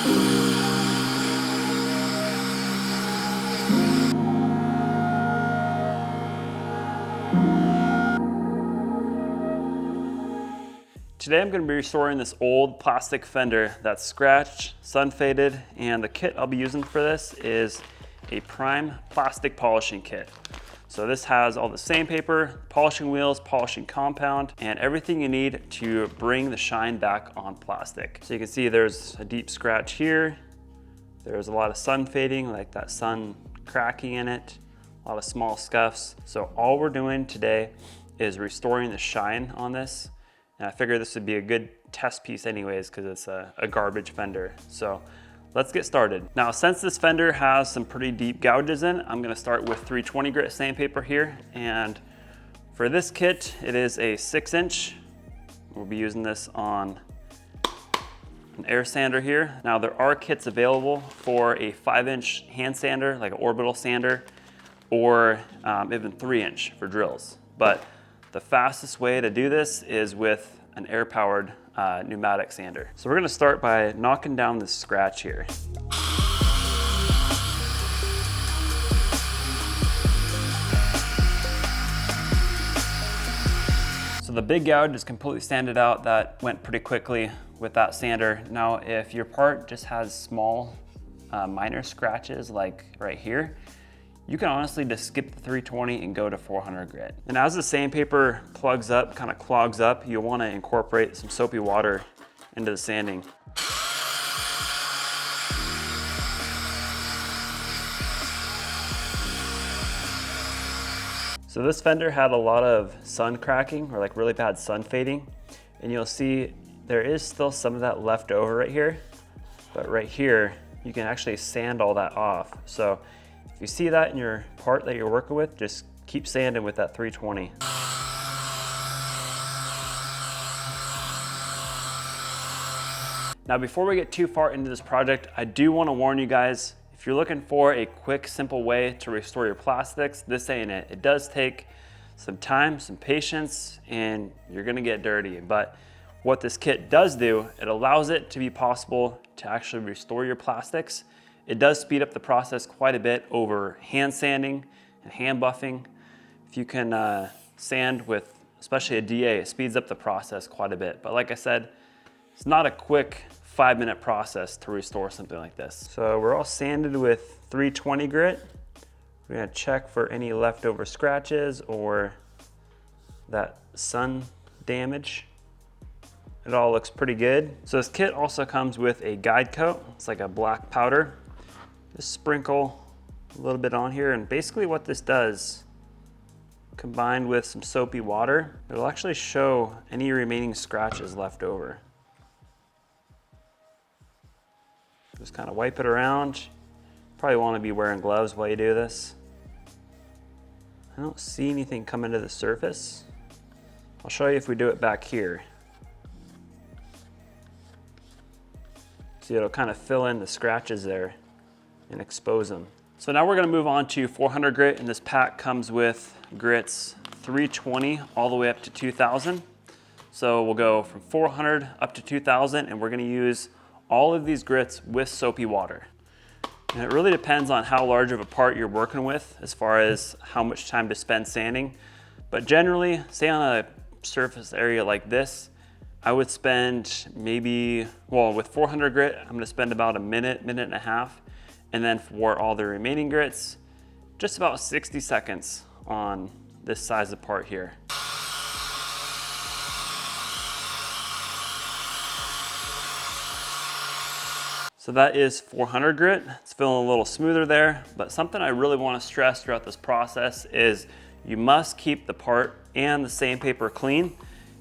Today I'm going to be restoring this old plastic fender that's scratched, sun faded, and the kit I'll be using for this is a Pryme plastic polishing kit. So this has all the sandpaper, polishing wheels, polishing compound, and everything you need to bring the shine back on plastic. So you can see there's a deep scratch here. There's a lot of sun fading, like that sun cracking in it, a lot of small scuffs. So all we're doing today is restoring the shine on this. And I figured this would be a good test piece anyways because it's a garbage fender. So let's get started. Now, since this fender has some pretty deep gouges in, I'm gonna start with 320 grit sandpaper here. And for this kit, it is a 6-inch. We'll be using this on an air sander here. Now, there are kits available for a 5-inch hand sander, like an orbital sander, or even 3-inch for drills. But the fastest way to do this is with an air-powered pneumatic sander. So we're gonna start by knocking down this scratch here. So the big gouge is completely sanded out. That went pretty quickly with that sander. Now, if your part just has small minor scratches like right here, you can honestly just skip the 320 and go to 400 grit. And as the sandpaper plugs up, kind of clogs up, you'll want to incorporate some soapy water into the sanding. So this fender had a lot of sun cracking, or like really bad sun fading. And you'll see there is still some of that left over right here. But right here, you can actually sand all that off. So if you see that in your part that you're working with, just keep sanding with that 320. Now, before we get too far into this project, I do want to warn you guys, if you're looking for a quick, simple way to restore your plastics, this ain't it. It does take some time, some patience, and you're gonna get dirty. But what this kit does do, it allows it to be possible to actually restore your plastics. It does speed up the process quite a bit over hand sanding and hand buffing. If you can sand with, especially a DA, it speeds up the process quite a bit. But like I said, it's not a quick 5-minute process to restore something like this. So we're all sanded with 320 grit. We're gonna check for any leftover scratches or that sun damage. It all looks pretty good. So this kit also comes with a guide coat. It's like a black powder. Just sprinkle a little bit on here, and basically what this does, combined with some soapy water, it'll actually show any remaining scratches left over. Just kind of wipe it around. Probably want to be wearing gloves while you do this. I don't see anything coming to the surface. I'll show you if we do it back here. See, it'll kind of fill in the scratches there and expose them. So now we're gonna move on to 400 grit, and this pack comes with grits 320 all the way up to 2000. So we'll go from 400 up to 2000, and we're gonna use all of these grits with soapy water. And it really depends on how large of a part you're working with as far as how much time to spend sanding. But generally, say on a surface area like this, I would spend maybe, well, with 400 grit, I'm gonna spend about a minute, minute and a half. And then for all the remaining grits, just about 60 seconds on this size of part here. So that is 400 grit. It's feeling a little smoother there, but something I really want to stress throughout this process is you must keep the part and the sandpaper clean.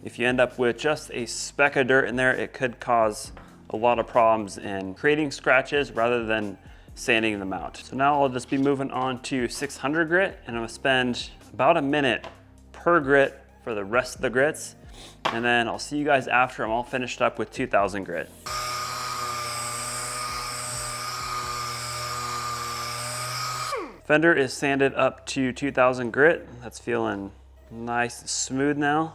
If you end up with just a speck of dirt in there, it could cause a lot of problems in creating scratches rather than sanding them out. So now I'll just be moving on to 600 grit, and I'm gonna spend about a minute per grit for the rest of the grits. And then I'll see you guys after I'm all finished up with 2000 grit. Fender is sanded up to 2000 grit. That's feeling nice and smooth now.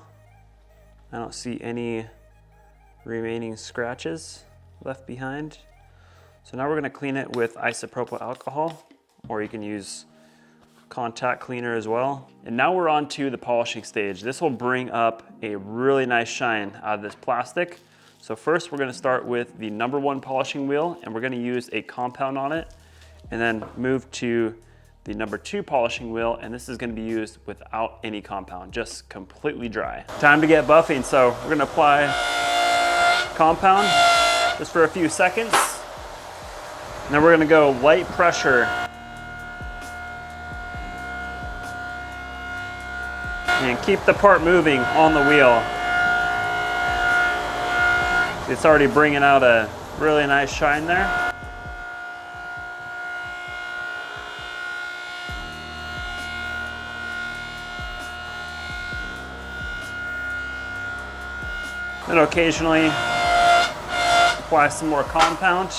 I don't see any remaining scratches left behind. So now we're gonna clean it with isopropyl alcohol, or you can use contact cleaner as well. And now we're on to the polishing stage. This will bring up a really nice shine out of this plastic. So first we're gonna start with the #1 polishing wheel, and we're gonna use a compound on it, and then move to the #2 polishing wheel, and this is gonna be used without any compound, just completely dry. Time to get buffing, so we're gonna apply compound just for a few seconds. And then we're gonna go light pressure. And keep the part moving on the wheel. It's already bringing out a really nice shine there. Then occasionally apply some more compound.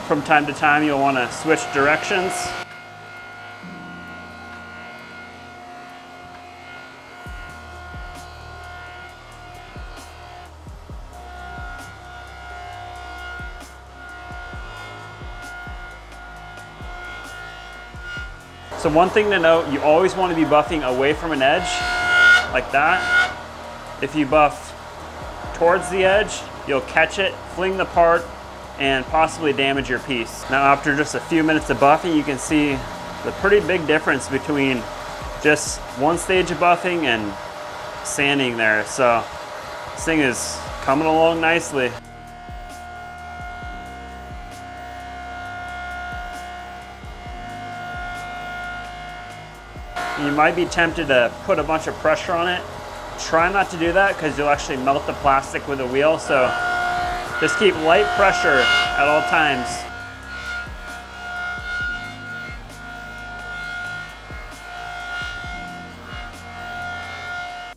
From time to time, you'll want to switch directions. So one thing to note, you always want to be buffing away from an edge, like that. If you buff towards the edge, you'll catch it, fling the part, and possibly damage your piece. Now after just a few minutes of buffing, you can see the pretty big difference between just one stage of buffing and sanding there. So this thing is coming along nicely. You might be tempted to put a bunch of pressure on it. Try not to do that because you'll actually melt the plastic with the wheel. So just keep light pressure at all times.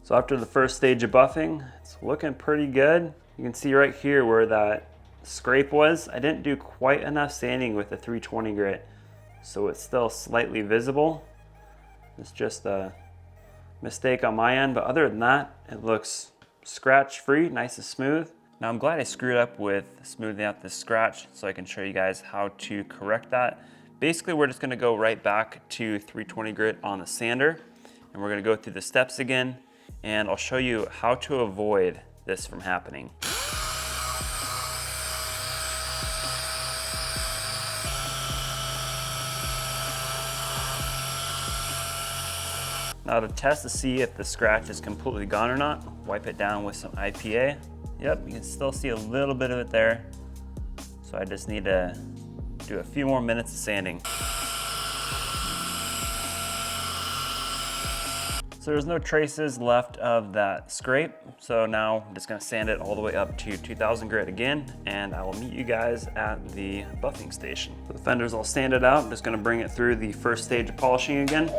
So after the first stage of buffing, it's looking pretty good. You can see right here where that scrape was. I didn't do quite enough sanding with the 320 grit, so it's still slightly visible. It's just a mistake on my end, but other than that, it looks scratch-free, nice and smooth. Now I'm glad I screwed up with smoothing out this scratch so I can show you guys how to correct that. Basically, we're just gonna go right back to 320 grit on the sander, and we're gonna go through the steps again, and I'll show you how to avoid this from happening. Now to test to see if the scratch is completely gone or not, wipe it down with some IPA. Yep, you can still see a little bit of it there. So I just need to do a few more minutes of sanding. So there's no traces left of that scrape. So now I'm just gonna sand it all the way up to 2000 grit again, and I will meet you guys at the buffing station. So the fender's all sanded out. I'm just gonna bring it through the first stage of polishing again.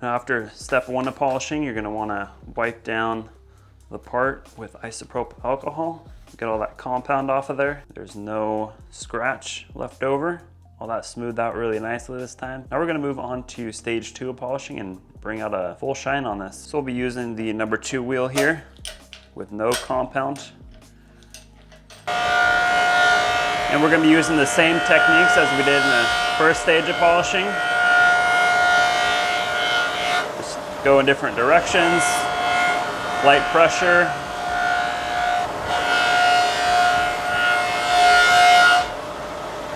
Now after step 1 of polishing, you're gonna wanna wipe down the part with isopropyl alcohol. Get all that compound off of there. There's no scratch left over. All that smoothed out really nicely this time. Now we're gonna move on to stage 2 of polishing and bring out a full shine on this. So we'll be using the #2 wheel here with no compound. And we're gonna be using the same techniques as we did in the first stage of polishing. Go in different directions, light pressure.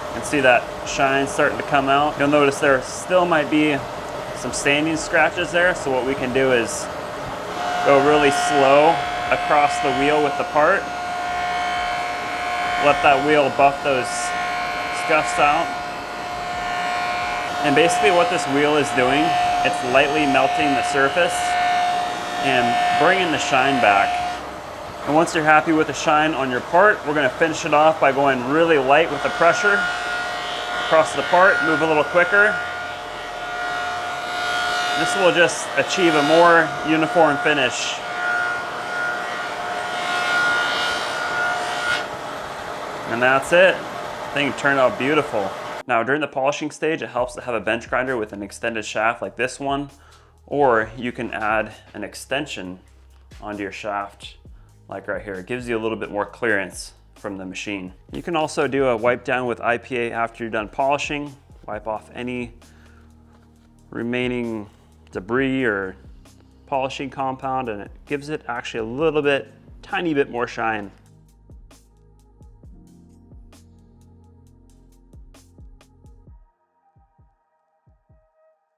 You can see that shine starting to come out. You'll notice there still might be some sanding scratches there, so what we can do is go really slow across the wheel with the part. Let that wheel buff those scuffs out. And basically what this wheel is doing, it's lightly melting the surface and bringing the shine back. And once you're happy with the shine on your part, we're gonna finish it off by going really light with the pressure across the part, move a little quicker. This will just achieve a more uniform finish. And that's it. The thing turned out beautiful. Now during the polishing stage, it helps to have a bench grinder with an extended shaft like this one, or you can add an extension onto your shaft like right here. It gives you a little bit more clearance from the machine. You can also do a wipe down with IPA after you're done polishing. Wipe off any remaining debris or polishing compound, and it gives it actually a little bit, tiny bit more shine.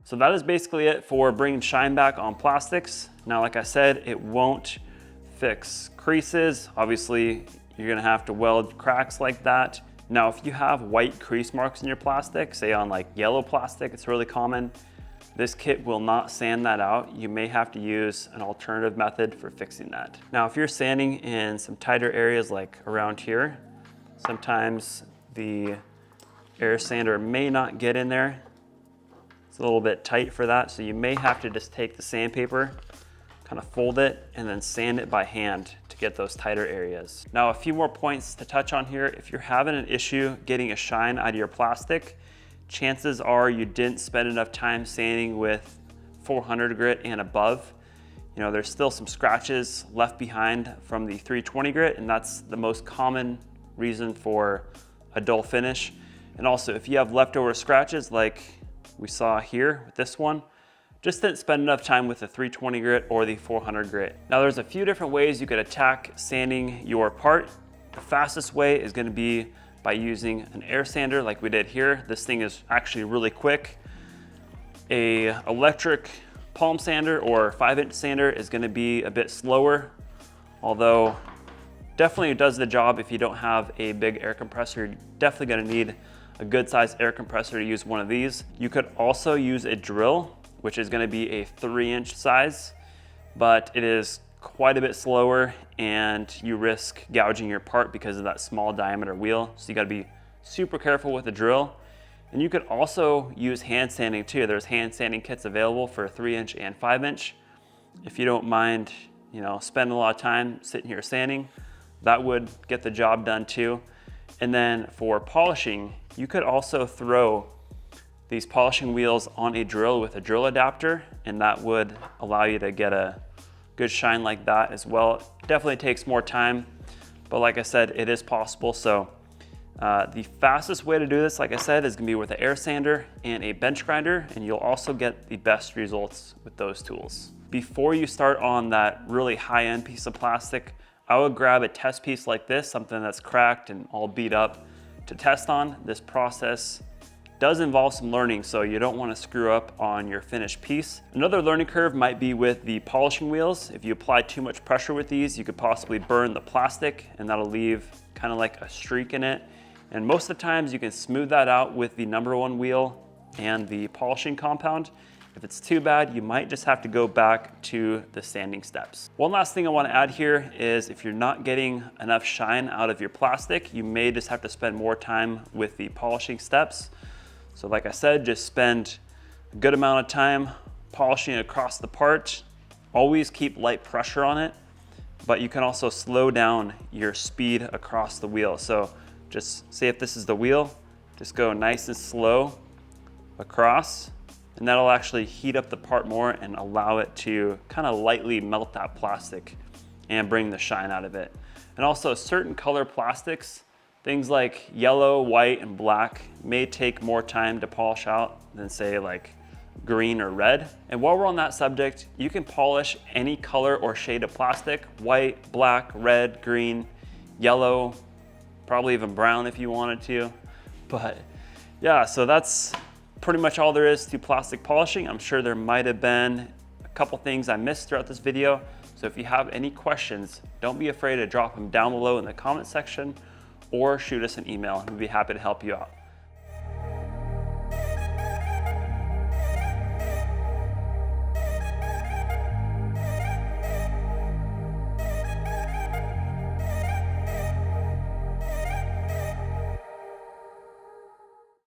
So that is basically it for bringing shine back on plastics. Now, like I said, it won't fix creases. Obviously, you're gonna have to weld cracks like that. Now, if you have white crease marks in your plastic, say on like yellow plastic, it's really common, this kit will not sand that out. You may have to use an alternative method for fixing that. Now, if you're sanding in some tighter areas like around here, sometimes the air sander may not get in there. It's a little bit tight for that, so you may have to just take the sandpaper, kind of fold it, and then sand it by hand to get those tighter areas. Now, a few more points to touch on here. If you're having an issue getting a shine out of your plastic, chances are you didn't spend enough time sanding with 400 grit and above. You know, there's still some scratches left behind from the 320 grit, and that's the most common reason for a dull finish. And also, if you have leftover scratches like we saw here with this one, just didn't spend enough time with the 320 grit or the 400 grit. Now, there's a few different ways you could attack sanding your part. The fastest way is gonna be by using an air sander like we did here. This thing is actually really quick. A electric palm sander or 5-inch sander is gonna be a bit slower, although definitely does the job. If you don't have a big air compressor, you're definitely gonna need a good sized air compressor to use one of these. You could also use a drill, which is gonna be a 3-inch size, but it is quite a bit slower and you risk gouging your part because of that small diameter wheel. So you gotta be super careful with the drill. And you could also use hand sanding too. There's hand sanding kits available for 3-inch and 5-inch. If you don't mind, you know, spending a lot of time sitting here sanding, that would get the job done too. And then for polishing, you could also throw these polishing wheels on a drill with a drill adapter, and that would allow you to get a good shine like that as well. It definitely takes more time, but like I said, it is possible. So the fastest way to do this, like I said, is gonna be with an air sander and a bench grinder, and you'll also get the best results with those tools. Before you start on that really high-end piece of plastic, I would grab a test piece like this, something that's cracked and all beat up, to test on. This process does involve some learning, so you don't want to screw up on your finished piece. Another learning curve might be with the polishing wheels. If you apply too much pressure with these, you could possibly burn the plastic, and that'll leave kind of like a streak in it. And most of the times you can smooth that out with the #1 wheel and the polishing compound. If it's too bad, you might just have to go back to the sanding steps. One last thing I want to add here is if you're not getting enough shine out of your plastic, you may just have to spend more time with the polishing steps. So like I said, just spend a good amount of time polishing across the part. Always keep light pressure on it, but you can also slow down your speed across the wheel. So just say if this is the wheel, just go nice and slow across, and that'll actually heat up the part more and allow it to kind of lightly melt that plastic and bring the shine out of it. And also certain color plastics, things like yellow, white, and black may take more time to polish out than say like green or red. And while we're on that subject, you can polish any color or shade of plastic: white, black, red, green, yellow, probably even brown if you wanted to. But yeah, so that's pretty much all there is to plastic polishing. I'm sure there might have been a couple things I missed throughout this video. So if you have any questions, don't be afraid to drop them down below in the comment section or shoot us an email. We'd be happy to help you out.